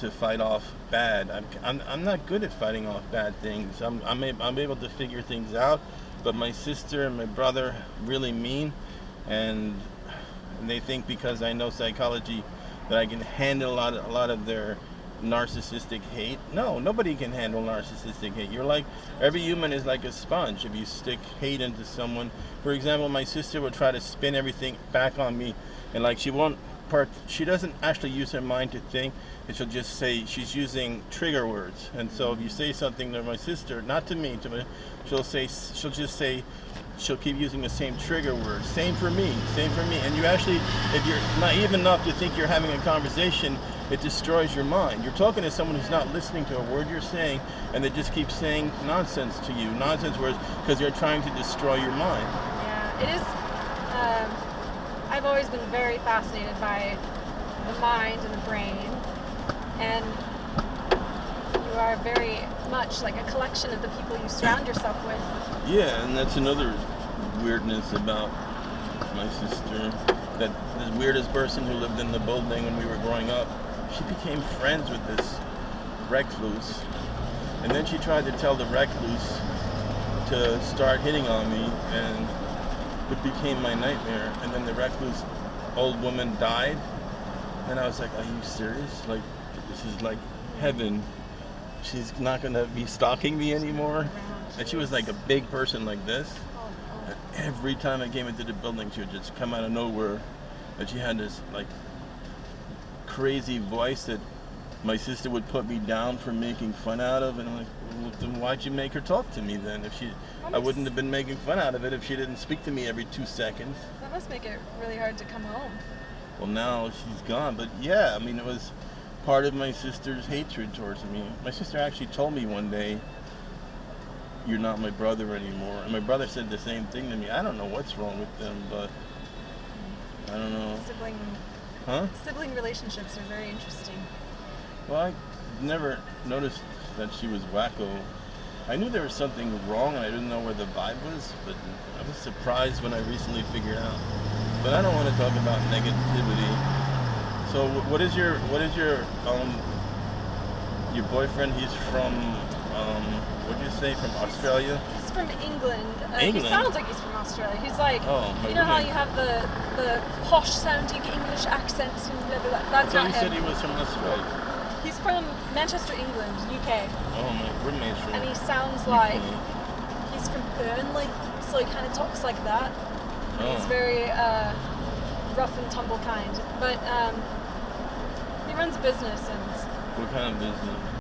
to fight off bad. I'm not good at fighting off bad things. I'm able to figure things out, but my sister and my brother really mean, and they think because I know psychology that I can handle a lot of their narcissistic hate. No, nobody can handle narcissistic hate. You're like, every human is like a sponge. If you stick hate into someone, for example, my sister would try to spin everything back on me, and like she doesn't actually use her mind to think, and she'll just say, she's using trigger words. And so if you say something to my sister, not to me, she'll keep using the same trigger word. Same for me. And you actually, if you're naive enough to think you're having a conversation, it destroys your mind. You're talking to someone who's not listening to a word you're saying, and they just keep saying nonsense to you, nonsense words, because they're trying to destroy your mind. Yeah, it is. I've always been very fascinated by the mind and the brain, and you are very much like a collection of the people you surround yourself with. Yeah, and that's another weirdness about my sister, that the weirdest person who lived in the building when we were growing up, she became friends with this recluse, and then she tried to tell the recluse to start hitting on me, and it became my nightmare. And then the recluse old woman died, and I was like, are you serious? Like, this is like heaven. She's not gonna be stalking me anymore. And she was like a big person like this. And every time I came into the building, she would just come out of nowhere, and she had this like crazy voice that my sister would put me down for making fun out of, and I'm like, well, then why'd you make her talk to me then? I wouldn't have been making fun out of it if she didn't speak to me every 2 seconds. That must make it really hard to come home. Well, now she's gone, but yeah, I mean, it was part of my sister's hatred towards me. My sister actually told me one day, you're not my brother anymore. And my brother said the same thing to me. I don't know what's wrong with them, but I don't know. Sibling relationships are very interesting. Well, I never noticed that she was wacko. I knew there was something wrong, and I didn't know where the vibe was, but I was surprised when I recently figured out. But I don't want to talk about negativity. So what is your boyfriend? He's from what did you say, from Australia? He's from England. England? He sounds like he's from Australia. He's like, you know how you have the posh sounding English accents and blah, blah, blah. That's So not you him. said he was from Australia. He's from Manchester, England, UK. Oh, my roommate's from. And he sounds like UK. he's from Burnley, so he kind of talks like that. Oh. He's very rough and tumble kind, but he runs a business and. What kind of business?